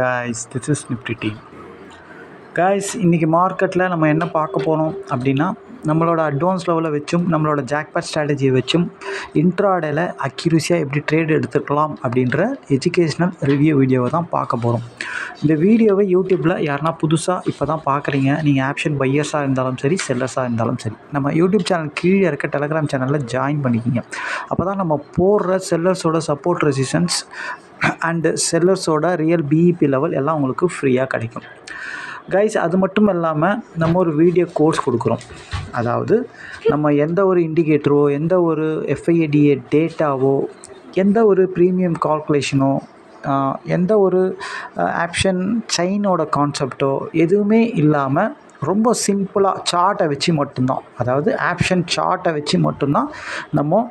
Guys, this is Nifty Team. Guys, இன்றைக்கி மார்க்கெட்டில் நம்ம என்ன பார்க்க போனோம் அப்படின்னா, நம்மளோட அட்வான்ஸ் லெவலை வச்சும் நம்மளோட ஜாக்பாட் ஸ்ட்ராட்டஜியை வச்சும் இன்ட்ராடேல அக்யூரஸியாக எப்படி ட்ரேட் எடுத்துக்கலாம் அப்படின்ற எஜுகேஷ்னல் ரிவ்யூ வீடியோவை தான் பார்க்க போகிறோம். இந்த வீடியோவை யூடியூப்பில் யாருனா புதுசாக இப்போ தான் பார்க்குறீங்க, நீங்கள் ஆப்ஷன் பையர்ஸாக இருந்தாலும் சரி, செல்லர்ஸாக இருந்தாலும் சரி, நம்ம யூடியூப் சேனல் கீழே இருக்க டெலகிராம் சேனலில் ஜாயின் பண்ணிக்கிங்க. அப்போ தான் நம்ம போடுற செல்லர்ஸோட சப்போர்ட் ரெசிஸ்டன்ஸ் அண்டு செல்லர்ஸோட ரியல் பிஇபி லெவல் எல்லாம் உங்களுக்கு ஃப்ரீயாக கிடைக்கும். கைஸ், அது மட்டும் இல்லாமல் நம்ம ஒரு வீடியோ கோர்ஸ் கொடுக்குறோம். அதாவது நம்ம எந்த ஒரு இண்டிகேட்டரோ, எந்த ஒரு எஃப்ஐஏடிஏ டேட்டாவோ, எந்த ஒரு ப்ரீமியம் கால்குலேஷனோ, எந்த ஒரு ஆப்ஷன் செயினோட கான்செப்டோ எதுவுமே இல்லாமல் ரொம்ப சிம்பிளாக சார்ட்டை வச்சு மட்டும்தான், அதாவது ஆப்ஷன் சார்ட்டை வச்சு மட்டும்தான் நம்ம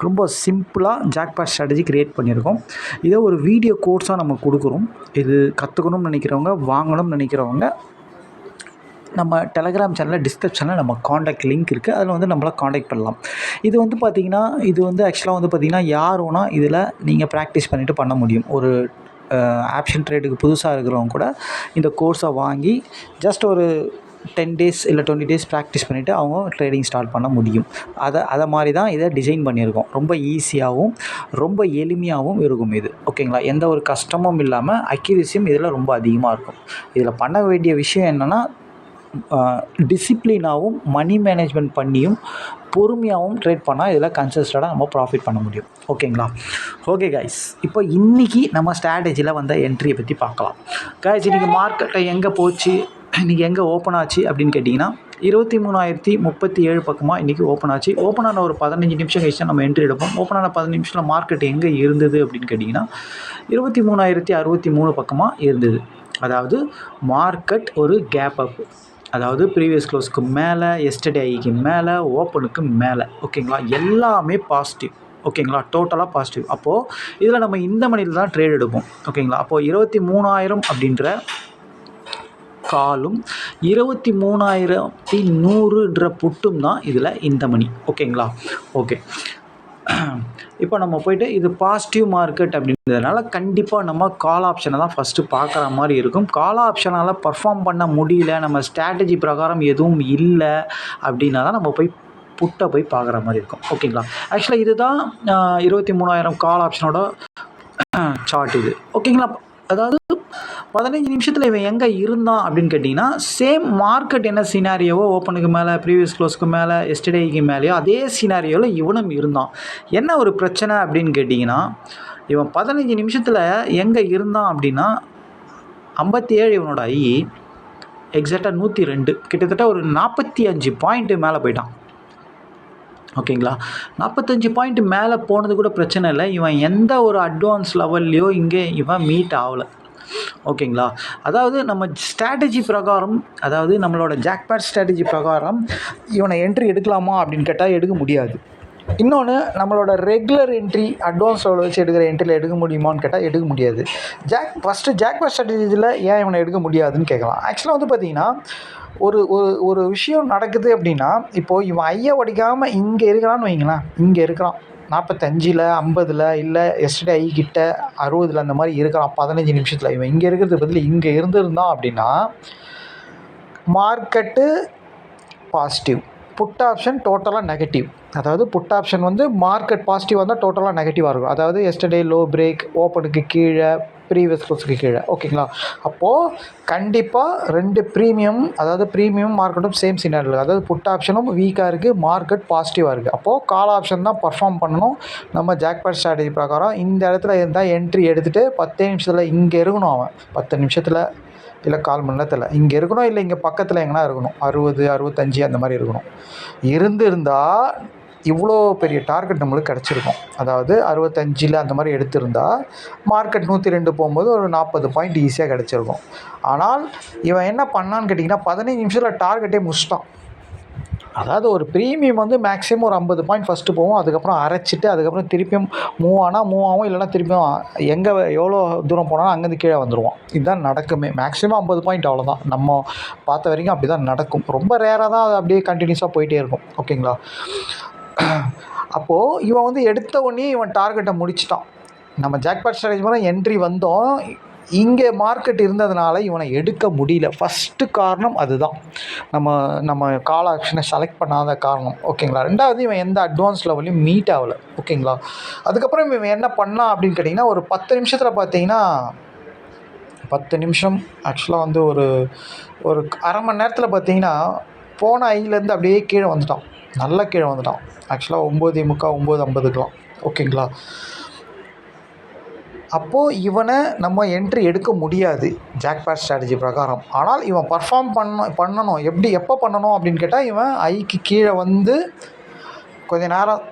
ரொம்ப சிம்பிளாக ஜாக்பாட் ஸ்ட்ராட்டஜி க்ரியேட் பண்ணியிருக்கோம். இதை ஒரு வீடியோ கோர்ஸாக நம்ம கொடுக்குறோம். இது கற்றுக்கணும்னு நினைக்கிறவங்க, வாங்கணும்னு நினைக்கிறவங்க நம்ம டெலகிராம் சேனலில் டிஸ்கிரிப்ஷனில் நம்ம காண்டாக்ட் லிங்க் இருக்குது, அதில் வந்து நம்மளை காண்டாக்ட் பண்ணலாம். இது வந்து பார்த்திங்கன்னா, ஆக்சுவலாக வந்து பார்த்திங்கன்னா யார் வேணால் இதில் நீங்கள் ப்ராக்டிஸ் பண்ணிவிட்டு பண்ண முடியும். ஒரு ஆப்ஷன் ட்ரேடுக்கு புதுசாக இருக்கிறவங்க கூட இந்த கோர்ஸை வாங்கி ஜஸ்ட் ஒரு 10 days இல்லை 20 days ப்ராக்டிஸ் பண்ணிவிட்டு அவங்க ட்ரேடிங் ஸ்டார்ட் பண்ண முடியும். அதை மாதிரி தான் இதை டிசைன் பண்ணியிருக்கோம். ரொம்ப ஈஸியாகவும் ரொம்ப எளிமையாகவும் இருக்கும் இது. ஓகேங்களா? எந்த ஒரு கஷ்டமும் இல்லாமல் அக்யூரஸியும் இதில் ரொம்ப அதிகமாக இருக்கும். இதில் பண்ண வேண்டிய விஷயம் என்னென்னா, டிசிப்ளினாகவும் மணி மேனேஜ்மெண்ட் பண்ணியும் பொறுமையாகவும் ட்ரேட் பண்ணால் இதில் கன்சிஸ்டண்டாக நம்ம ப்ராஃபிட் பண்ண முடியும். ஓகேங்களா? ஓகே கைஸ், இப்போ இன்றைக்கி நம்ம ஸ்ட்ராட்டஜியில் வந்த என்ட்ரியை பற்றி பார்க்கலாம். கைஸ், இன்றைக்கி மார்க்கெட்டை எங்கே போச்சு, இன்றைக்கி எங்கே ஓப்பன் ஆச்சு அப்படின்னு கேட்டிங்கன்னா, 23,037 பக்கமாக இன்றைக்கி ஓப்பன் ஆச்சு. ஓப்பன் ஆன ஒரு 15 நிமிஷம் கழிச்சு தான் நம்ம என்ட்ரி எடுப்போம். ஓப்பன் ஆன 15 நிமிஷத்தில் மார்க்கெட் எங்கே இருந்தது அப்படின்னு கேட்டிங்கன்னா, 23,063 பக்கமாக இருந்தது. அதாவது மார்க்கெட் ஒரு கேப் அப், அதாவது ப்ரீவியஸ் க்ளோஸ்க்கு மேலே, எஸ்டர்டே ஐக்கு மேலே, ஓப்பனுக்கு மேலே. ஓகேங்களா? எல்லாமே பாசிட்டிவ். ஓகேங்களா? டோட்டலாக பாசிட்டிவ். அப்போது இதில் நம்ம இந்த மணியில் தான் ட்ரேட் எடுப்போம். ஓகேங்களா? அப்போது 23,000 அப்படின்ற காலும் 23,100ன்ற புட்டும் தான் இதில் இந்த மணி. ஓகேங்களா? ஓகே, இப்போ நம்ம போய்ட்டு இது பாசிட்டிவ் மார்க்கெட் அப்படின்றதுனால கண்டிப்பாக நம்ம கால் ஆப்ஷனை தான் ஃபஸ்ட்டு பார்க்குற மாதிரி இருக்கும். கால் ஆப்ஷனால் பர்ஃபார்ம் பண்ண முடியல, நம்ம ஸ்ட்ராட்டஜி பிரகாரம் எதுவும் இல்லை அப்படின்னா தான் நம்ம போய் புட்டை போய் பார்க்குற மாதிரி இருக்கும். ஓகேங்களா? ஆக்சுவலாக இதுதான் 23,000 கால் ஆப்ஷனோட சார்ட் இது. ஓகேங்களா? அதாவது 15 நிமிஷத்தில் இவன் எங்கே இருந்தான் அப்படின்னு கேட்டிங்கன்னா, சேம் மார்க்கெட் என்ன சினாரியோவோ, ஓப்பனுக்கு மேலே, ப்ரீவியஸ் க்ளோஸ்க்கு மேலே, எஸ்டர்டேக்கு மேலேயோ அதே சினாரியோவில் இவனும் இருந்தான். என்ன ஒரு பிரச்சனை அப்படின்னு கேட்டிங்கன்னா, இவன் 15 நிமிஷத்தில் எங்கே இருந்தான் அப்படின்னா 57 இவனோட ஐ, எக்ஸாக்டாக 102, கிட்டத்தட்ட ஒரு 45 பாயிண்ட்டு மேலே போயிட்டான். ஓகேங்களா? 45 பாயிண்ட் மேலே போனது கூட பிரச்சனை இல்லை. இவன் எந்த ஒரு அட்வான்ஸ் லெவல்லையோ இங்கே இவன் மீட் ஆகலை. ஓகேங்களா? அதாவது நம்ம ஸ்ட்ராட்டஜி பிரகாரம், அதாவது நம்மளோட ஜாக்பாட் ஸ்ட்ராட்டஜி பிரகாரம் இவனை என்ட்ரி எடுக்கலாமா அப்படின்னு கேட்டால் எடுக்க முடியாது. இன்னொன்று, நம்மளோட ரெகுலர் என்ட்ரி அட்வான்ஸ் லெவல் வச்சு எடுக்கிற என்ட்ரியில் எடுக்க முடியுமான்னு கேட்டால் எடுக்க முடியாது. ஃபஸ்ட்டு ஜாக்பாட் ஸ்ட்ராட்டஜியில் ஏன் இவனை எடுக்க முடியாதுன்னு கேட்கலாம். ஆக்சுவலாக வந்து பார்த்திங்கன்னா, ஒரு ஒரு ஒரு விஷயம் நடக்குது அப்படின்னா, இப்போது இவன் ஐயை உடைக்காமல் இங்கே இருக்கிறான்னு வைங்களேன், இங்கே இருக்கிறான் 45, 50 இல்லை எஸ்டர்டே ஐ கிட்ட 60 அந்த மாதிரி இருக்கிறான் 15 நிமிஷத்தில். இவன் இங்கே இருக்கிறது பதில் இங்கே இருந்திருந்தான் அப்படின்னா மார்க்கெட்டு பாசிட்டிவ், புட் ஆப்ஷன் டோட்டலாக நெகட்டிவ். அதாவது புட் ஆப்ஷன் வந்து மார்க்கெட் பாசிட்டிவாக இருந்தால் டோட்டலாக நெகட்டிவாக இருக்கும். அதாவது எஸ்டர்டே லோ பிரேக், ஓப்பனுக்கு கீழே, ப்ரீவியஸ் க்ளோஸுக்கு கீழே. ஓகேங்களா? அப்போது கண்டிப்பாக 2 ப்ரீமியம், அதாவது ப்ரீமியம் மார்க்கெட்டும் சேம் சினாரியில், அதாவது புட் ஆப்ஷனும் வீக்காக இருக்குது, மார்க்கெட் பாசிட்டிவாக இருக்குது. அப்போது கால் ஆப்ஷன் தான் பர்ஃபார்ம் பண்ணணும். நம்ம ஜாக்பாட் ஸ்ட்ராட்டஜி பிரகாரம் இந்த இடத்துல இருந்தால் என்ட்ரி எடுத்துகிட்டு 10 நிமிஷத்தில் இங்கே இருக்கணும். அவன் 10 நிமிஷத்தில் இல்லை 1/4 மணி நேரத்தில் இங்கே இருக்கணும், இல்லை இங்கே பக்கத்தில் எங்கன்னா இருக்கணும், 60, 65 அந்த மாதிரி இருக்கணும். இருந்தால் இவ்வளோ பெரிய டார்கெட் நம்மளுக்கு கிடச்சிருக்கும். அதாவது 65 அந்த மாதிரி எடுத்திருந்தால் மார்க்கெட் 102 போகும்போது ஒரு 40 பாயிண்ட் ஈஸியாக கிடச்சிருக்கும். ஆனால் இவன் என்ன பண்ணான்னு கேட்டிங்கன்னா, 15 நிமிஷத்தில் டார்கெட்டே முடிச்சிட்டான். அதாவது ஒரு ப்ரீமியம் வந்து மேக்ஸிமம் ஒரு 50 பாயிண்ட் ஃபஸ்ட்டு போகும், அதுக்கப்புறம் அரைச்சிட்டு அதுக்கப்புறம் திருப்பியும் மூவ் ஆகும், இல்லைனா திருப்பியும் எங்கே எவ்வளோ தூரம் போனாலும் அங்கேருந்து கீழே வந்துடுவான். இதுதான் நடக்குமே. மேக்ஸிமம் 50 பாயிண்ட், அவ்வளோதான். நம்ம பார்த்த வரைக்கும் அப்படி தான் நடக்கும். ரொம்ப ரேராக தான் அது அப்படியே கண்டினியூஸாக போயிட்டே இருக்கும். ஓகேங்களா? அப்போது இவன் வந்து எடுத்த உடனே இவன் டார்கெட்டை முடிச்சிட்டான். நம்ம ஜாக்பாட் ஸ்ட்ராட்டஜி மாதிரி என்ட்ரி வந்தோம், இங்கே மார்க்கெட் இருந்ததுனால இவனை எடுக்க முடியல. ஃபஸ்ட்டு காரணம் அதுதான், நம்ம கால் ஆப்ஷனை செலக்ட் பண்ணாத காரணம். ஓகேங்களா. ரெண்டாவது, இவன் எந்த அட்வான்ஸ் லெவலையும் மீட் ஆகலை. ஓகேங்களா. அதுக்கப்புறம் இவன் என்ன பண்ணான் அப்படின்னு கேட்டிங்கன்னா, ஒரு 10 நிமிஷத்தில் பார்த்தீங்கன்னா 10 நிமிஷம் ஆக்சுவலாக வந்து ஒரு அரை மணி நேரத்தில் பார்த்தீங்கன்னா போன ஐலேருந்து அப்படியே கீழே வந்துட்டான். நல்லா கீழே வந்துட்டான். ஆக்சுவலாக 9:45 9:50க்குலாம். ஓகேங்களா. அப்போது இவனை நம்ம என்ட்ரி எடுக்க முடியாது ஜாக்பாட் ஸ்ட்ராட்டஜி பிரகாரம். ஆனால் இவன் பர்ஃபார்ம் பண்ணணும். எப்போ பண்ணணும் அப்படின்னு கேட்டால், இவன் ஐக்கு கீழே வந்து கொஞ்ச நேரம்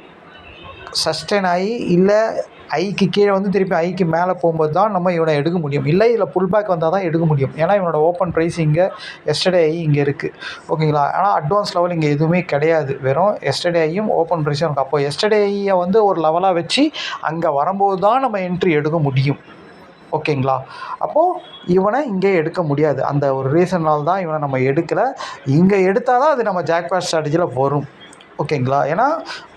சஸ்டெயின் ஆகி, இல்லை ஐக்கு கீழே வந்து திருப்பி ஐக்கு மேலே போகும்போது தான் நம்ம இவனை எடுக்க முடியும். இல்லை இதில் புல் பேக் வந்தால் தான் எடுக்க முடியும். ஏன்னா இவனோட ஓப்பன் ப்ரைஸ் இங்கே எஸ்டர்டே ஐ இங்கே இருக்குது. ஓகேங்களா. ஆனால் அட்வான்ஸ் லெவல் இங்கே எதுவுமே கிடையாது. வெறும் எஸ்டர்டே ஐயும் ஓப்பன் ப்ரைஸும் இருக்குது. அப்போ எஸ்டர்டே ஐயை வந்து ஒரு லெவலாக வச்சு அங்கே வரும்போது தான் நம்ம என்ட்ரி எடுக்க முடியும். ஓகேங்களா. அப்போது இவனை இங்கே எடுக்க முடியாது. அந்த ஒரு ரீசனால் தான் இவனை நம்ம எடுக்கலை. இங்கே எடுத்தால் தான் அது நம்ம ஜாக்பாட் ஸ்ட்ராட்டஜியில் வரும். ஓகேங்களா. ஏன்னா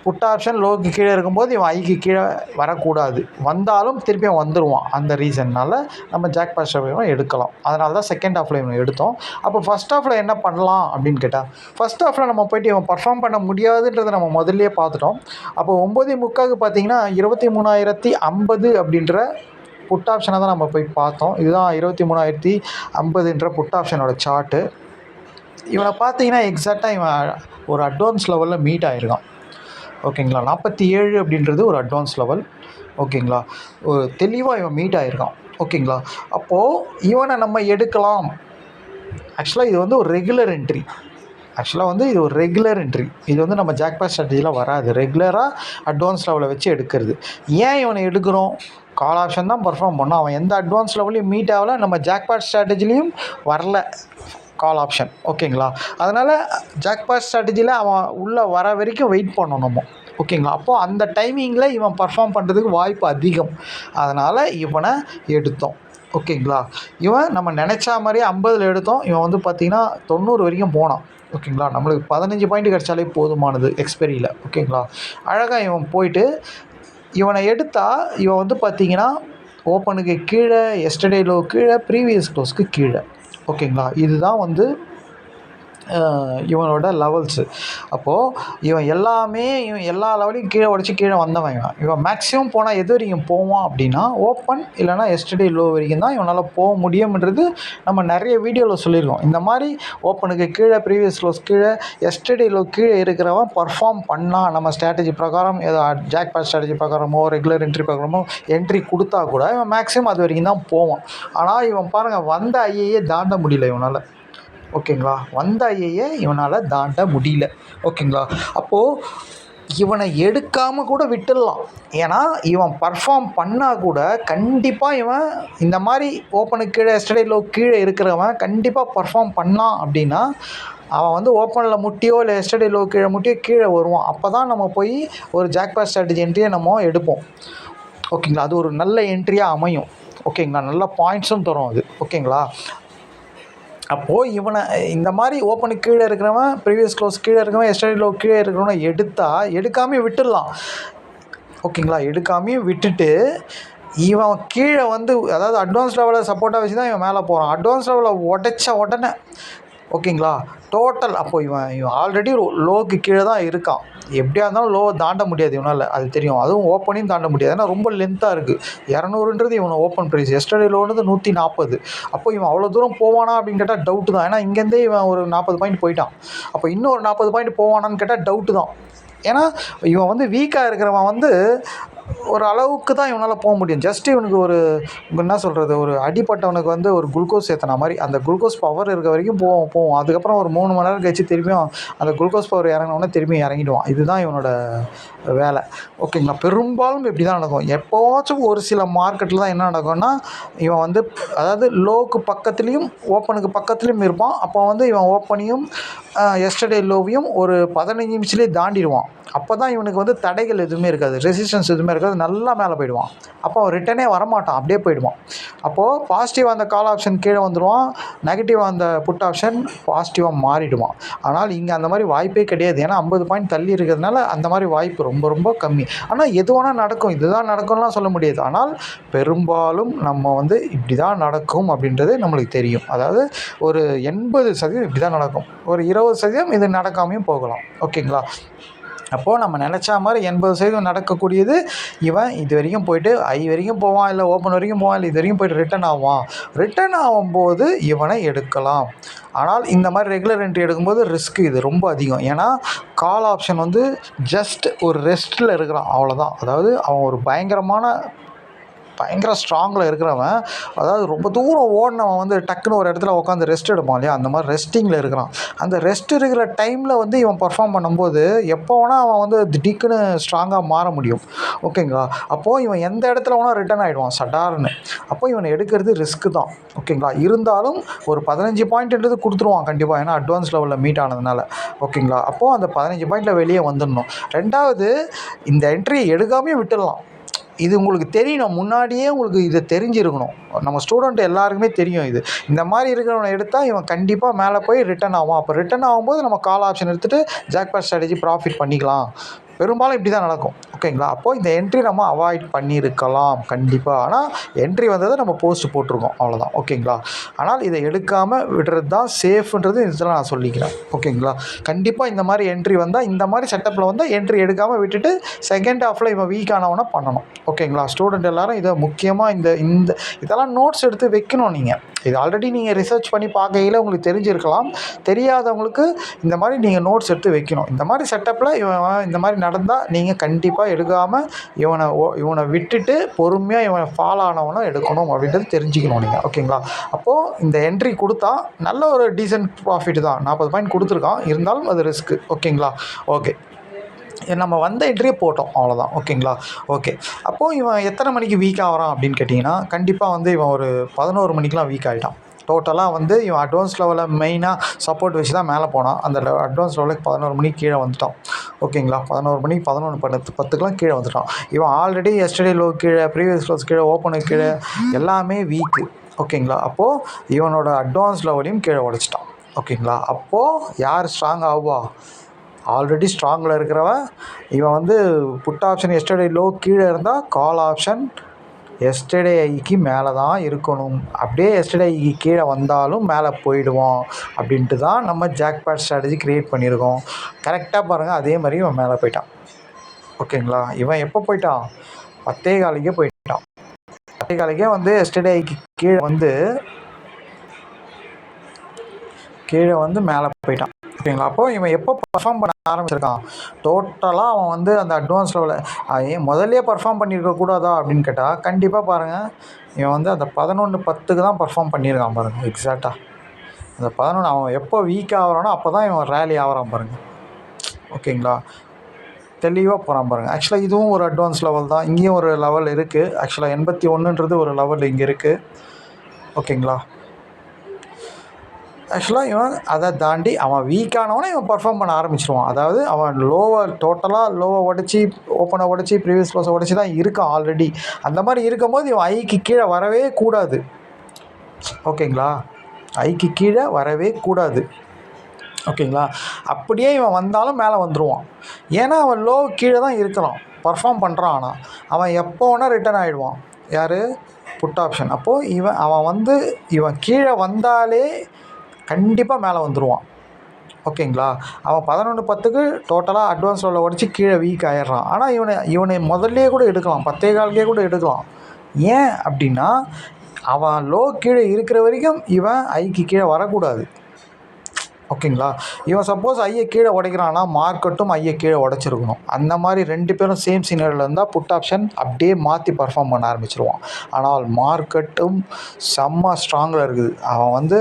புட் ஆப்ஷன் லோக்கு கீழே இருக்கும்போது இவன் ஐக்கு கீழே வரக்கூடாது. வந்தாலும் திருப்பியும் வந்துடுவான். அந்த ரீசன்னால் நம்ம ஜாக்பாட் ஸ்ட்ராட்டஜி எடுக்கலாம். அதனால தான் செகண்ட் ஹாஃபில் இவன் எடுத்தோம். அப்போ ஃபஸ்ட் ஹாஃபில் என்ன பண்ணலாம் அப்படின்னு கேட்டால், ஃபஸ்ட் ஹாஃபில் நம்ம போய்ட்டு இவன் பர்ஃபார்ம் பண்ண முடியாதுன்றதை நம்ம முதல்லையே பார்த்துட்டோம். அப்போ 9:45 பார்த்தீங்கன்னா 23,050 அப்படின்ற புட் ஆப்ஷனை தான் நம்ம போய் பார்த்தோம். இதுதான் 23,050ன்ற புட் ஆப்ஷனோட சார்ட்டு. இவனை பார்த்தீங்கன்னா எக்ஸாக்டாக இவன் ஒரு அட்வான்ஸ் லெவலில் மீட் ஆகிருக்கான். ஓகேங்களா. 47 அப்படின்றது ஒரு அட்வான்ஸ் லெவல். ஓகேங்களா. ஒரு தெளிவாக இவன் மீட் ஆகிருக்கான். ஓகேங்களா. அப்போது இவனை நம்ம எடுக்கலாம். ஆக்சுவலாக இது வந்து ஒரு ரெகுலர் என்ட்ரி. இது ஒரு ரெகுலர் என்ட்ரி. இது வந்து நம்ம ஜாக்பாட் ஸ்ட்ராட்டஜியில் வராது. ரெகுலராக அட்வான்ஸ் லெவலை வச்சு எடுக்கிறது. ஏன் இவனை எடுக்கிறோம்? கால் ஆப்ஷன் தான் பர்ஃபார்ம் பண்ணோம். அவன் எந்த அட்வான்ஸ் லெவலையும் மீட் ஆகலை. நம்ம ஜாக்பாட் ஸ்ட்ராட்டஜிலையும் வரல கால் ஆப்ஷன். ஓகேங்களா. அதனால் ஜாக்பாட் ஸ்ட்ராட்டஜியில் அவன் உள்ளே வர வரைக்கும் வெயிட் பண்ணணும் நம்ம. ஓகேங்களா. அப்போது அந்த டைமிங்கில் இவன் பர்ஃபார்ம் பண்ணுறதுக்கு வாய்ப்பு அதிகம். அதனால் இவனை எடுத்தோம். ஓகேங்களா. இவன் நம்ம நினச்சா மாதிரியே 50 எடுத்தோம். இவன் வந்து பார்த்திங்கன்னா 90 வரைக்கும் போனான். ஓகேங்களா. நம்மளுக்கு 15 பாயிண்ட் கிடச்சாலே போதுமானது எக்ஸ்பெரியில். ஓகேங்களா. அழகாக இவன் போயிட்டு இவனை எடுத்தால் இவன் வந்து பார்த்திங்கன்னா ஓப்பனுக்கு கீழே, எஸ்டர்டே லோ கீழே, ப்ரீவியஸ் க்ளோஸ்க்கு கீழே. ஓகேங்களா. இதுதான் வந்து இவனோட லெவல்ஸு. அப்போது இவன் எல்லா லெவலையும் கீழே உடச்சி கீழே வந்தவன். இவன் மேக்ஸிமம் போனால் எது வரைக்கும் போவான் அப்படின்னா ஓப்பன் இல்லைனா எஸ்டர்டே லோ வரைக்கும் தான் இவனால் போக முடியும்ன்றது நம்ம நிறைய வீடியோவில் சொல்லியிருக்கோம். இந்த மாதிரி ஓப்பனுக்கு கீழே, ப்ரீவியஸ் க்ளோஸ் கீழே, எஸ்டர்டே லோ கீழே இருக்கிறவன் பர்ஃபார்ம் பண்ணால் நம்ம ஸ்ட்ராட்டஜி பிரகாரம் ஏதோ ஜாக்பாட் ஸ்ட்ராட்டஜி பிரகாரமோ ரெகுலர் என்ட்ரி பிரகாரமோ என்ட்ரி கொடுத்தா கூட இவன் மேக்ஸிமம் அது வரைக்கும் தான் போவான். ஆனால் இவன் பாருங்கள், வந்த ஐஏயே தாண்ட முடியல இவனால். ஓகேங்களா. வந்த ஐஏயை இவனால் தாண்ட முடியல. ஓகேங்களா. அப்போது இவனை எடுக்காமல் கூட விட்டுடலாம். ஏன்னா இவன் பர்ஃபார்ம் பண்ணால் கூட கண்டிப்பாக இவன் இந்த மாதிரி ஓப்பனுக்கு கீழே, எஸ்டர்டே லோ கீழே இருக்கிறவன் கண்டிப்பாக பர்ஃபார்ம் பண்ணான் அப்படின்னா அவன் வந்து ஓப்பனில் முட்டியோ இல்லை எஸ்டர்டே லோ கீழே முட்டியோ கீழே வருவான். அப்போ தான் நம்ம போய் ஒரு ஜாக்பாட் ஸ்ட்ராட்டஜி என்ட்ரியை நம்ம எடுப்போம். ஓகேங்களா. அது ஒரு நல்ல என்ட்ரியாக அமையும். ஓகேங்களா. நல்ல பாயிண்ட்ஸும் தரும் அது. ஓகேங்களா. அப்போது இவனை இந்த மாதிரி ஓப்பனுக்கு கீழே இருக்கிறவன், ப்ரீவியஸ் க்ளோஸ் கீழே இருக்கிறவன், எஸ்டர்டே லோ கீழே இருக்கிறவனை எடுக்காமே விட்டுடலாம். ஓகேங்களா. எடுக்காமையும் விட்டுட்டு இவன் கீழே வந்து, அதாவது அட்வான்ஸ் லெவலில் சப்போர்ட்டாக வச்சு தான் இவன் மேலே போகிறான். அட்வான்ஸ் லெவலில் உடச்ச உடனே ஓகேங்களா டோட்டல் அப்போ இவன் ஆல்ரெடி லோக்கு கீழே தான் இருக்கான். எப்படியா இருந்தாலும் லோவை தாண்ட முடியாது இவனால், அது தெரியும். அதுவும் ஓப்பனையும் தாண்ட முடியாது. ஏன்னா ரொம்ப லென்த்தாக இருக்குது. 200ன்றது இவனை ஓப்பன் ப்ரைஸ், எஸ்டர்டே லோன்றது 140. அப்போ இவன் அவ்வளோ தூரம் போவானா அப்படின்னு கேட்டால் டவுட்டு தான். ஏன்னா இங்கேருந்தே இவன் ஒரு 40 பாயிண்ட் போயிட்டான். அப்போ இன்னும் ஒரு 40 பாயிண்ட் போவானான்னு கேட்டால் டவுட்டு தான். ஏன்னா இவன் வந்து வீக்காக இருக்கிறவன் வந்து ஒரு அளவுக்கு தான் இவனால் போக முடியும். ஜஸ்ட் இவனுக்கு ஒரு என்ன சொல்கிறது, ஒரு அடிப்பட்டவனுக்கு வந்து ஒரு குளுக்கோஸ் ஏற்றின மாதிரி அந்த குளுக்கோஸ் பவர் இருக்க வரைக்கும் போவோம். அதுக்கப்புறம் ஒரு 3 மணி நேரம் கழிச்சு திரும்பியும் அந்த குளுக்கோஸ் பவர் இறங்கினோடனே திரும்பி இறங்கிடுவான். இதுதான் இவனோட வேலை. ஓகேங்களா. பெரும்பாலும் இப்படி தான் நடக்கும். எப்போவாச்சும் ஒரு சில மார்க்கெட்டில் தான் என்ன நடக்கும்னா, இவன் வந்து அதாவது லோவுக்கு பக்கத்துலேயும் ஓப்பனுக்கு பக்கத்துலேயும் இருப்பான். அப்போ வந்து இவன் ஓப்பனையும் எஸ்டர்டே லோவையும் ஒரு 15 நிமிஷத்துலேயே தாண்டிடுவான். அப்போ தான் இவனுக்கு வந்து தடைகள் எதுவுமே இருக்காது, ரெசிஸ்டன்ஸ் எதுவுமே இருக்காது, நல்லா மேலே போயிடுவான். அப்போ அவன் ரிட்டனே வரமாட்டான், அப்படியே போயிடுவான். அப்போது பாசிட்டிவாக அந்த கால் ஆப்ஷன் கீழே வந்துடுவான், நெகட்டிவாக அந்த புட் ஆப்ஷன் பாசிட்டிவாக மாறிடுவான். ஆனால் இங்கே அந்த மாதிரி வாய்ப்பே கிடையாது. ஏன்னா 50 பாயிண்ட் தள்ளி இருக்கிறதுனால அந்த மாதிரி வாய்ப்பு ரொம்ப ரொம்ப கம்மி. ஆனால் எது வேணால் நடக்கும், இதுதான் நடக்கும்லாம் சொல்ல முடியாது. ஆனால் பெரும்பாலும் நம்ம வந்து இப்படி தான் நடக்கும் அப்படின்றது நம்மளுக்கு தெரியும். அதாவது ஒரு 80% இப்படி தான் நடக்கும், ஒரு 20% இது நடக்காமையும் போகலாம். ஓகேங்களா? அப்போது நம்ம நினச்சா மாதிரி 80% நடக்கக்கூடியது இவன் இது வரைக்கும் போய்ட்டு ஐ வரைக்கும் போவான், இல்லை ஓப்பன் வரைக்கும் போவான், இல்லை இது வரைக்கும் போய்ட்டு ரிட்டன் ஆவான். ரிட்டன் ஆகும்போது இவனை எடுக்கலாம். ஆனால் இந்த மாதிரி ரெகுலர் என்ட்ரி எடுக்கும்போது ரிஸ்க் இது ரொம்ப அதிகம். ஏன்னா கால் ஆப்ஷன் வந்து ஜஸ்ட் ஒரு ரெஸ்ட்டில் இருக்கிறான், அவ்வளோதான். அதாவது அவன் ஒரு பயங்கர ஸ்ட்ராங்கில் இருக்கிறவன், அதாவது ரொம்ப தூரம் ஓடினவன் வந்து டக்குன்னு ஒரு இடத்துல உட்காந்து ரெஸ்ட் எடுப்பான் இல்லையா, அந்த மாதிரி ரெஸ்ட்டிங்கில் இருக்கிறான். அந்த ரெஸ்ட் இருக்கிற டைமில் வந்து இவன் பர்ஃபார்ம் பண்ணும்போது எப்போ வேணால் அவன் வந்து திடீக்குன்னு ஸ்ட்ராங்காக மாற முடியும். ஓகேங்களா? அப்போது இவன் எந்த இடத்துல வேணால் ரிட்டர்ன் ஆகிடுவான் சடார்னு. அப்போது இவனை எடுக்கிறது ரிஸ்க்கு தான். ஓகேங்களா? இருந்தாலும் ஒரு 15 பாயிண்ட்ன்றது கொடுத்துருவான் கண்டிப்பாக, ஏன்னா அட்வான்ஸ் லெவலில் மீட் ஆனதுனால. ஓகேங்களா? அப்போது அந்த 15 பாயிண்டில் வெளியே வந்துடணும். ரெண்டாவது, இந்த என்ட்ரியை எடுக்காமையும் விட்டுடலாம். இது உங்களுக்கு தெரியணும், முன்னாடியே உங்களுக்கு இதை தெரிஞ்சிருக்கணும். நம்ம ஸ்டூடெண்ட் எல்லாருக்குமே தெரியும் இது. இந்த மாதிரி இருக்கிறவனை எடுத்தால் இவன் கண்டிப்பாக மேலே போய் ரிட்டன் ஆகும். அப்போ ரிட்டன் ஆகும்போது நம்ம கால் ஆப்ஷன் எடுத்துகிட்டு ஜாக்பாட் ஸ்ட்ராட்டஜி ப்ராஃபிட் பண்ணிக்கலாம். பெரும்பாலும் இப்படி தான் நடக்கும். ஓகேங்களா? அப்போது இந்த என்ட்ரி நம்ம அவாய்ட் பண்ணியிருக்கலாம் கண்டிப்பாக. ஆனால் என்ட்ரி வந்ததை நம்ம போஸ்ட் போட்டிருக்கோம், அவ்வளோதான். ஓகேங்களா? ஆனால் இதை எடுக்காமல் விடுறது தான் சேஃப்ன்றது இதில் நான் சொல்லிக்கிறேன். ஓகேங்களா? கண்டிப்பாக இந்த மாதிரி என்ட்ரி வந்தால், இந்த மாதிரி செட்டப்பில் வந்தால் என்ட்ரி எடுக்காமல் விட்டுட்டு செகண்ட் ஹாஃபில் இவன் வீக் ஆனவனா பண்ணணும். ஓகேங்களா? ஸ்டூடெண்ட் எல்லோரும் இதை முக்கியமாக இந்த இதெல்லாம் நோட்ஸ் எடுத்து வைக்கணும். நீங்கள் இது ஆல்ரெடி நீங்கள் ரிசர்ச் பண்ணி பார்க்கையில் உங்களுக்கு தெரிஞ்சிருக்கலாம். தெரியாதவங்களுக்கு இந்த மாதிரி நீங்கள் நோட்ஸ் எடுத்து வைக்கணும். இந்த மாதிரி செட்டப்பில் இவன் இந்த மாதிரி நடந்தால் நீங்கள் கண்டிப்பாக எடுக்காமல் இவனை விட்டுட்டு பொறுமையாக இவனை ஃபாலோ ஆனவனை எடுக்கணும் அப்படின்றது தெரிஞ்சுக்கணும் நீங்கள். ஓகேங்களா? அப்போது இந்த என்ட்ரி கொடுத்தா நல்ல ஒரு டீசென்ட் ப்ராஃபிட் தான். 40 பாயிண்ட் கொடுத்துருக்கான், இருந்தாலும் அது ரிஸ்க்கு. ஓகேங்களா? ஓகே, நம்ம வந்த என்ட்ரியே போட்டோம், அவ்வளோதான். ஓகேங்களா? ஓகே, அப்போது இவன் எத்தனை மணிக்கு வீக் ஆகிறான் அப்படின்னு கேட்டிங்கன்னா, கண்டிப்பாக வந்து இவன் ஒரு 11 மணிக்கெலாம் வீக் ஆகிட்டான். டோட்டலாக வந்து இவன் அட்வான்ஸ் லெவலில் மெயினாக சப்போர்ட் வச்சு தான் மேலே போனான். அந்த அட்வான்ஸ் லெவலுக்கு 11 மணிக்கு கீழே வந்துட்டான். ஓகேங்களா? 11 மணிக்கு 11:10 கீழே வந்துட்டான். இவன் ஆல்ரெடி எஸ்டர்டே லோ கீழே, ப்ரீவியஸ் க்ளோஸ் கீழே, ஓப்பனுக்கு கீழே, எல்லாமே வீக்கு. ஓகேங்களா? அப்போது இவனோட அட்வான்ஸ் லெவலையும் கீழே உடச்சிட்டான். ஓகேங்களா? அப்போது யார் ஸ்ட்ராங் ஆகுவா? ஆல்ரெடி ஸ்ட்ராங்கில் இருக்கிறவன். இவன் வந்து புட் ஆப்ஷன் எஸ்டர்டே லோ கீழே இருந்தால் கால் ஆப்ஷன் எஸ்டர்டே ஐக்கு மேலே தான் இருக்கணும். அப்படியே எஸ்டர்டே ஐக்கு கீழே வந்தாலும் மேலே போயிடுவான் அப்படின்ட்டு தான் நம்ம ஜாக்பாட் ஸ்ட்ராட்டஜி க்ரியேட் பண்ணியிருக்கோம். கரெக்டாக பாருங்கள், அதே மாதிரி இவன் மேலே போயிட்டான். ஓகேங்களா? இவன் எப்போ போயிட்டான்? 10:15 போயிட்டான். 10:15 வந்து எஸ்டர்டே ஐக்கு கீழே வந்து மேலே போயிட்டான். ஓகேங்களா? அப்போது இவன் எப்போ பர்ஃபார்ம் பண்ண ஆரம்பிச்சிருக்கான்? டோட்டலாக அவன் வந்து அந்த அட்வான்ஸ் லெவலில் முதல்லையே பர்ஃபார்ம் பண்ணியிருக்கக்கூடாதா அப்படின்னு கேட்டால், கண்டிப்பாக பாருங்கள், இவன் வந்து அந்த 11:10 தான் பர்ஃபார்ம் பண்ணியிருக்கான் பாருங்கள். எக்ஸாக்டாக அந்த 11 அவன் எப்போ வீக் ஆகிறானோ அப்போ தான் இவன் ரேலி ஆகிறான் பாருங்கள். ஓகேங்களா? தெளிவாக போகிறான் பாருங்கள். ஆக்சுவலாக இதுவும் ஒரு அட்வான்ஸ் லெவல் தான். இங்கேயும் ஒரு லெவல் இருக்குது. ஆக்சுவலாக 81ன்றது ஒரு லெவல் இங்கே இருக்குது. ஓகேங்களா? ஆக்சுவலாக இவன் அதை தாண்டி அவன் வீக்கானவனே இவன் பர்ஃபார்ம் பண்ண ஆரம்பிச்சிடுவான். அதாவது அவன் லோவை உடச்சி, ஓப்பனை உடச்சி, ப்ரீவியஸ் க்ளோஸை உடச்சி தான் இருக்கான் ஆல்ரெடி. அந்த மாதிரி இருக்கும்போது இவன் ஐக்கு கீழே வரவே கூடாது. ஓகேங்களா? ஐக்கு கீழே வரவே கூடாது. ஓகேங்களா? அப்படியே இவன் வந்தாலும் மேலே வந்துடுவான். ஏன்னா அவன் லோ கீழே தான் இருக்கிறான், பர்ஃபார்ம் பண்ணுறான். ஆனால் அவன் எப்போ வேணால் ரிட்டர்ன் ஆகிடுவான். யார்? Put option. அப்போது இவன் கீழே வந்தாலே கண்டிப்பாக மேலே வந்துடுவான். ஓகேங்களா? அவன் 11:10 டோட்டலாக அட்வான்ஸ் லெவலில் உடச்சி கீழே வீக் ஆகிடுறான். ஆனால் இவனை முதல்லையே கூட எடுக்கலாம், 10:15 கூட எடுக்கலாம். ஏன் அப்படின்னா அவன் லோ கீழே இருக்கிற வரைக்கும் இவன் ஐக்கு கீழே வரக்கூடாது. ஓகேங்களா? இவன் சப்போஸ் ஐயை கீழே உடைக்கிறான்னா மார்க்கெட்டும் ஐயை கீழே உடச்சிருக்கணும். அந்த மாதிரி 2 பேரும் சேம் சீனரியில் இருந்தால் புட் ஆப்ஷன் அப்படியே மாற்றி பர்ஃபார்ம் பண்ண ஆரம்பிச்சிருவான். ஆனால் மார்க்கெட்டும் செம்ம ஸ்ட்ராங்கில் இருக்குது. அவன் வந்து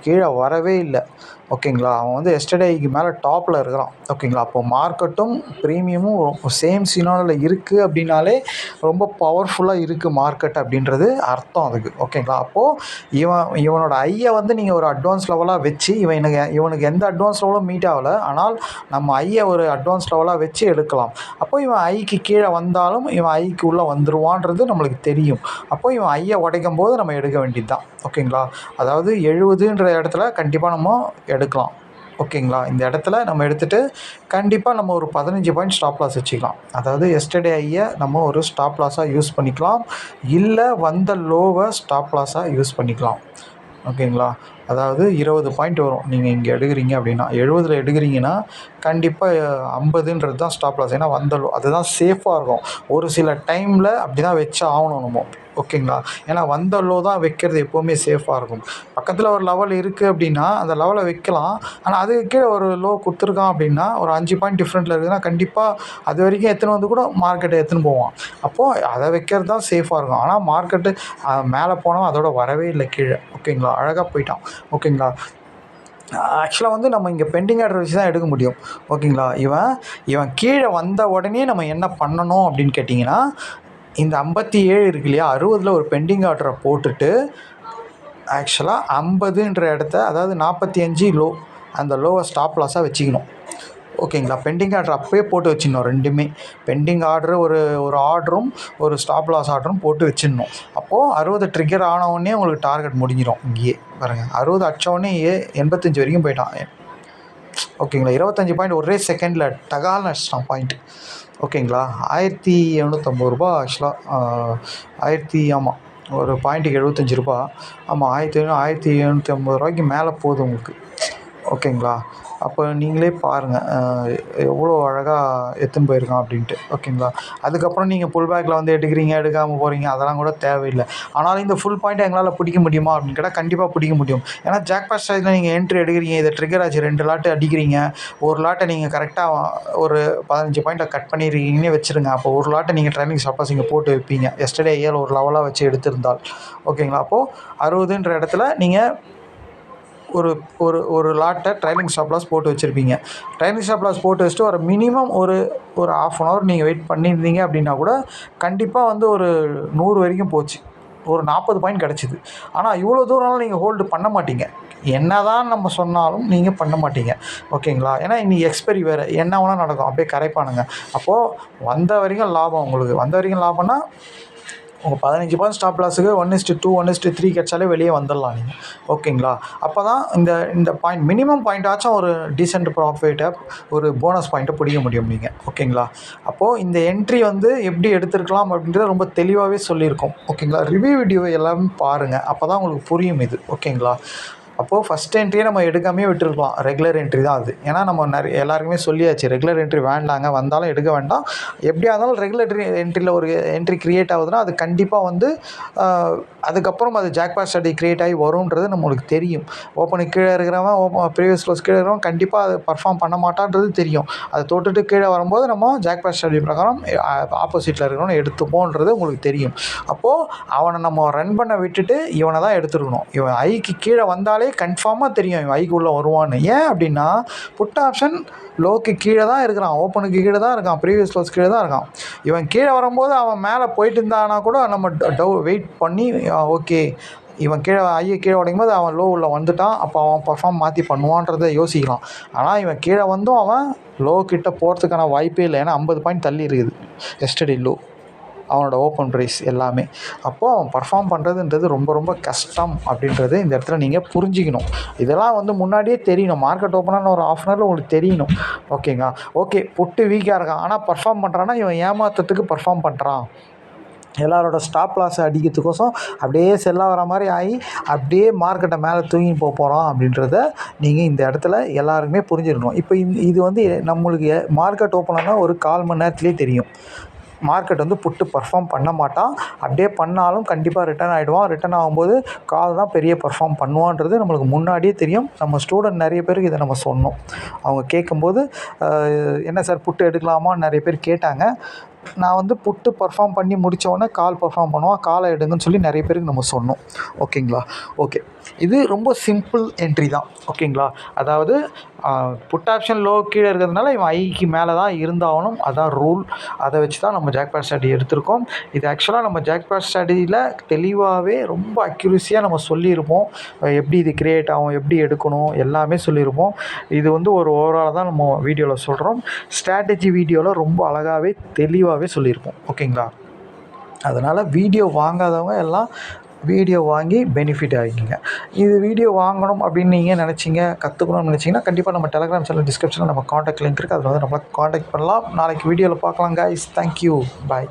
கீழே வரவே இல்லை. ஓகேங்களா. அவன் வந்து எஸ்டர்டேக்கு மேலே டாப்பில் இருக்கிறான். ஓகேங்களா. அப்போ மார்க்கெட்டும் ப்ரீமியமும் சேம் சினாரியோவில் இருக்குது அப்படின்னாலே ரொம்ப பவர்ஃபுல்லாக இருக்குது மார்க்கெட் அப்படின்றது அர்த்தம் அதுக்கு. ஓகேங்களா. அப்போது இவனோட ஐயை வந்து நீங்கள் ஒரு அட்வான்ஸ் லெவலாக வச்சு இவனுக்கு எந்த அட்வான்ஸ் லெவலும் மீட் ஆகலை, ஆனால் நம்ம ஐயை ஒரு அட்வான்ஸ் லெவலாக வச்சு எடுக்கலாம். அப்போ இவன் ஐக்கு கீழே வந்தாலும் இவன் ஐக்கு உள்ளே வந்துடுவான்றது நம்மளுக்கு தெரியும். அப்போ இவன் ஐயை உடைக்கும் போது நம்ம எடுக்க வேண்டியது தான். ஓகேங்களா. அதாவது 70ன்ற இடத்துல கண்டிப்பாக நம்ம எடுக்கலாம். ஓகேங்களா. இந்த இடத்துல நம்ம எடுத்துகிட்டு கண்டிப்பாக நம்ம ஒரு 15 பாயிண்ட் ஸ்டாப் லாஸ் வச்சுக்கலாம். அதாவது எஸ்டர்டே ஐயை நம்ம ஒரு ஸ்டாப் லாஸாக யூஸ் பண்ணிக்கலாம், இல்லை வந்த லோவை ஸ்டாப் லாஸாக யூஸ் பண்ணிக்கலாம். ஓகேங்களா. அதாவது 20 பாயிண்ட் வரும் நீங்கள் இங்கே எடுக்கிறீங்க அப்படின்னா. 70 எடுக்கிறீங்கன்னா கண்டிப்பாக 50ன்றது தான் ஸ்டாப் லாஸ். ஏன்னா வந்த லோ அதுதான் சேஃபாக இருக்கும். ஒரு சில டைமில் அப்படி தான் வச்சு ஆகணும் நம்ம. ஓகேங்களா. ஏன்னா வந்த லோ தான் வைக்கிறது எப்போவுமே சேஃபாக இருக்கும். பக்கத்தில் ஒரு லெவல் இருக்குது அப்படின்னா அந்த லெவலை வைக்கலாம். ஆனால் அதுக்கு கீழே ஒரு லோ கொடுத்துருக்கான் அப்படின்னா ஒரு 5 பாயிண்ட் டிஃப்ரெண்ட்டில் இருக்குதுன்னா கண்டிப்பாக அது வரைக்கும் எடுத்துன்னு வந்து கூட மார்க்கெட்டை எடுத்துன்னு போவான். அப்போது அதை வைக்கிறது தான் சேஃபாக இருக்கும். ஆனால் மார்க்கெட்டு மேலே போனவன் அதோட வரவே இல்லை கீழே. ஓகேங்களா. அழகாக போயிட்டான். ஓகேங்களா. ஆக்சுவலாக வந்து நம்ம இங்கே பெண்டிங் ஆர்டர் வச்சு தான் எடுக்க முடியும். ஓகேங்களா. இவன் கீழே வந்த உடனே நம்ம என்ன பண்ணணும் அப்படின்னு கேட்டிங்கன்னா, இந்த 57 இருக்கு இல்லையா, 60ல் ஒரு பெண்டிங் ஆர்டரை போட்டுட்டு ஆக்சுவலாக 50ன்ற இடத்த, அதாவது 45 லோ, அந்த லோவை ஸ்டாப் லாஸாக வச்சுக்கணும். ஓகேங்களா. பெண்டிங் ஆர்டர் அப்போயே போட்டு வச்சிடணும். ரெண்டுமே பெண்டிங் ஆர்டரு ஒரு ஆர்டரும் ஒரு ஸ்டாப் லாஸ் ஆர்டரும் போட்டு வச்சிடணும். அப்போது 60 ட்ரிகர் ஆனவுடனே உங்களுக்கு டார்கெட் முடிஞ்சிடும். இங்கேயே பாருங்கள், 60 அடித்தோடனே 85 வரைக்கும் போயிட்டான். ஓகேங்களா. 25 பாயிண்ட் ஒரே செகண்டில் டகால்னு அடிச்சிட்டான் பாயிண்ட். ஓகேங்களா. 1750 ரூபா ஆக்சுவலாக. ஆமாம், ஒரு பாயிண்ட்டுக்கு 75 ரூபா. ஆமாம், 1750 ரூபாய்க்கு மேலே போகுது உங்களுக்கு. ஓகேங்களா. அப்போ நீங்களே பாருங்கள் எவ்வளோ அழகாக எடுத்துன்னு போயிருக்கான் அப்படின்ட்டு. ஓகேங்களா. அதுக்கப்புறம் நீங்கள் புல் பேக்கில் வந்து எடுக்காமல் போகிறீங்க, அதெல்லாம் கூட தேவையில்லை. ஆனாலும் இந்த ஃபுல் பாயிண்ட்டை எங்களால் பிடிக்க முடியுமா அப்படின்னு கேட்டால் கண்டிப்பாக பிடிக்க முடியும். ஏன்னா ஜாக்பாட் ஸ்ட்ராட்டஜியில் நீங்கள் என்ட்ரி எடுக்கிறீங்க, இதை ட்ரிகர் ஆச்சு, 2 லாட்டு அடிக்கிறீங்க. ஒரு லாட்டை நீங்கள் கரெக்டாக ஒரு 15 பாயிண்ட்டை கட் பண்ணிடுறீங்கன்னே வச்சுருங்க. அப்போ ஒரு லாட்டை நீங்கள் ட்ரைனிங் ஸ்டாப் இங்கே போட்டு வைப்பீங்க, எஸ்டர்டே ஏழு ஒரு லெவலாக வச்சு எடுத்திருந்தால். ஓகேங்களா. அப்போது 60ன்ற இடத்துல நீங்கள் ஒரு லாட்டை ட்ரைலிங் ஸ்டாப் லாஸ் போட்டு வச்சுருப்பீங்க. ட்ரைலிங் ஸ்டாப் லாஸ் போட்டு வச்சுட்டு ஒரு மினிமம் ஒரு 1/2 நீங்கள் வெயிட் பண்ணியிருந்தீங்க அப்படின்னா கூட கண்டிப்பாக வந்து ஒரு 100 வரைக்கும் போச்சு, ஒரு 40 பாயிண்ட் கிடச்சிது. ஆனால் இவ்வளோ தூரம்லாம் நீங்கள் ஹோல்டு பண்ண மாட்டீங்க. என்ன தான் நம்ம சொன்னாலும் நீங்கள் பண்ண மாட்டீங்க. ஓகேங்களா. ஏன்னா இன்றைக்கி எக்ஸ்பெரி வேறு, என்ன வேணால் நடக்கும், அப்படியே கரைப்பானுங்க. அப்போது வந்த வரைக்கும் லாபம், உங்களுக்கு வந்த வரைக்கும் லாபம்னா உங்கள் 15 பாயிண்ட் ஸ்டாப் லாஸுக்கு 1:2 1:3 கிடச்சாலே வெளியே வந்துடலாம் நீங்கள். ஓகேங்களா. அப்போ தான் இந்த பாயிண்ட் மினிமம் பாயிண்ட்டாச்சும் ஒரு டீசென்ட் ப்ராஃபிட்டை, ஒரு போனஸ் பாயிண்ட்டை பிடிக்க முடியும் நீங்கள். ஓகேங்களா. அப்போது இந்த என்ட்ரி வந்து எப்படி எடுத்துருக்கலாம் அப்படின்றத ரொம்ப தெளிவாகவே சொல்லியிருக்கோம். ஓகேங்களா. ரிவ்யூ வீடியோ எல்லாமே பாருங்கள், அப்போ தான் உங்களுக்கு புரியும் இது. ஓகேங்களா. அப்போது ஃபஸ்ட் என்ட்ரியே நம்ம எடுக்காமே விட்டுருக்கலாம், ரெகுலர் என்ட்ரி தான் அது. ஏன்னா நம்ம எல்லாருக்குமே சொல்லியாச்சு, ரெகுலர் என்ட்ரி வேண்டாங்க, வந்தாலும் எடுக்க வேண்டாம். எப்படியா இருந்தாலும் ரெகுலர் என்ட்ரியில் ஒரு என்ட்ரி க்ரியேட் ஆகுதுன்னா அது கண்டிப்பாக வந்து அதுக்கப்புறம் அது ஜாக்பாட் ஸ்ட்ராட்டஜி க்ரியேட் ஆகி வரும்ன்றது நம்மளுக்கு தெரியும். ஓப்பனுக்கு கீழே இருக்கிறவன், ப்ரீவியஸ் க்ளோஸ் கீழே இருக்கிறவன் கண்டிப்பாக அது பர்ஃபார்ம் பண்ண மாட்டான்றது தெரியும். அதை தொட்டுட்டு கீழே வரும்போது நம்ம ஜாக்பாட் ஸ்ட்ராட்டஜி பிரகாரம் ஆப்போசிட்டில் இருக்கிறவனை எடுத்துப்போன்றது உங்களுக்கு தெரியும். அப்போது அவனை நம்ம ரன் பண்ண விட்டுட்டு இவனை தான் எடுத்துருக்கணும். இவன் ஐக்கு கீழே வந்தாலே கன்ஃபார்மாக தெரியும் இவன் ஐக்கு உள்ளே வருவான்னு. ஏன் அப்படின்னா புட் ஆப்ஷன் லோக்கு கீழே தான் இருக்கிறான், ஓப்பனுக்கு கீழே தான் இருக்கான், ப்ரீவியஸ் க்ளோஸ் கீழே தான் இருக்கான். இவன் கீழே வரும்போது அவன் மேலே போயிட்டு இருந்தானா கூட நம்ம வெயிட் பண்ணி ஓகே இவன் ஐயை கீழே உடைக்கும் போது அவன் லோ உள்ள வந்துட்டான், அப்போ அவன் பர்ஃபார்ம் மாற்றி பண்ணுவான்றதை யோசிக்கலாம். ஆனால் இவன் கீழே வந்தும் அவன் லோ கிட்ட போகிறதுக்கான வாய்ப்பே இல்லை. ஏன்னா 50 பாயிண்ட் தள்ளி இருக்குது எஸ்டர்டே லோ, அவனோட ஓப்பன் ப்ரைஸ் எல்லாமே. அப்போது அவன் பர்ஃபார்ம் பண்ணுறதுன்றது ரொம்ப ரொம்ப கஷ்டம் அப்படின்றது இந்த இடத்துல நீங்கள் புரிஞ்சிக்கணும். இதெல்லாம் வந்து முன்னாடியே தெரியணும். மார்க்கெட் ஓப்பனான ஒரு 1/2 hour உங்களுக்கு தெரியணும். ஓகேங்களா. ஓகே புட்டு வீக்காக இருக்கான், ஆனால் பர்ஃபார்ம் பண்ணுறான்னா இவன் ஏமாற்றத்துக்கு பர்ஃபார்ம் பண்ணுறான், எல்லாரோட ஸ்டாப் லாஸை அடிக்கிறதுக்கோசம் அப்படியே செல்லாக வர மாதிரி ஆகி அப்படியே மார்க்கெட்டை மேலே தூங்கி போகிறான் அப்படின்றத நீங்கள் இந்த இடத்துல எல்லாருக்குமே புரிஞ்சிடணும். இப்போ இது வந்து நம்மளுக்கு மார்க்கெட் ஓப்பன் ஆனால் ஒரு 1/4 மணி நேரத்துலேயே தெரியும். மார்க்கெட் வந்து புட்டு பர்ஃபார்ம் பண்ண மாட்டான், அப்படியே பண்ணாலும் கண்டிப்பாக ரிட்டர்ன் ஆகிடுவான். ரிட்டர்ன் ஆகும்போது கால் தான் பெரிய பர்ஃபார்ம் பண்ணுவான்றது நம்மளுக்கு முன்னாடியே தெரியும். நம்ம ஸ்டூடெண்ட் நிறைய பேருக்கு இதை நம்ம சொன்னோம். அவங்க கேட்கும்போது என்ன சார் புட்டு எடுக்கலாமான்னு நிறைய பேர் கேட்டாங்க. நான் வந்து புட்டு பர்ஃபார்ம் பண்ணி முடித்தோடனே கால் பர்ஃபார்ம் பண்ணுவோம், காலை எடுங்கன்னு சொல்லி நிறைய பேருக்கு நம்ம சொன்னோம். ஓகேங்களா? ஓகே, இது ரொம்ப சிம்பிள் என்ட்ரி தான். ஓகேங்களா? அதாவது புட் ஆப்ஷன் லோ கீழே இருக்கிறதுனால இவன் ஐக்கு மேலே தான் இருந்தாகணும், அதான் ரூல். அதை வச்சு தான் நம்ம ஜாக்பாட் ஸ்ட்ராட்டஜி எடுத்திருக்கோம். இது ஆக்சுவலாக நம்ம ஜாக்பாட் ஸ்ட்ராட்டஜியில் தெளிவாகவே ரொம்ப அக்யூரஸியாக நம்ம சொல்லியிருப்போம். எப்படி இது கிரியேட் ஆகும், எப்படி எடுக்கணும், எல்லாமே சொல்லியிருப்போம். இது வந்து ஒரு ஓவராலாக தான் நம்ம வீடியோவில் சொல்கிறோம். ஸ்ட்ராட்டஜி வீடியோவில் ரொம்ப அழகாகவே தெளிவாகவே சொல்லியிருப்போம். ஓகேங்களா? அதனால் வீடியோ வாங்காதவங்க எல்லாம் வீடியோ வாங்கி பெனிஃபிட் ஆகிக்கிங்க. இது வீடியோ வாங்கணும் அப்படின்னு நீங்கள் நினச்சிங்க, கற்றுக்கணும்னு நினச்சிங்கன்னா கண்டிப்பாக நம்ம டெலகிராம் சேனல் டிஸ்கிரிப்ஷனில் நம்ம காண்டாக்ட் லிங்க் இருக்குது, அதில் வந்து நம்மளை காண்டாக்ட் பண்ணலாம். நாளைக்கு வீடியோவில் பார்க்கலாம் கைஸ். தேங்க்யூ, பாய்.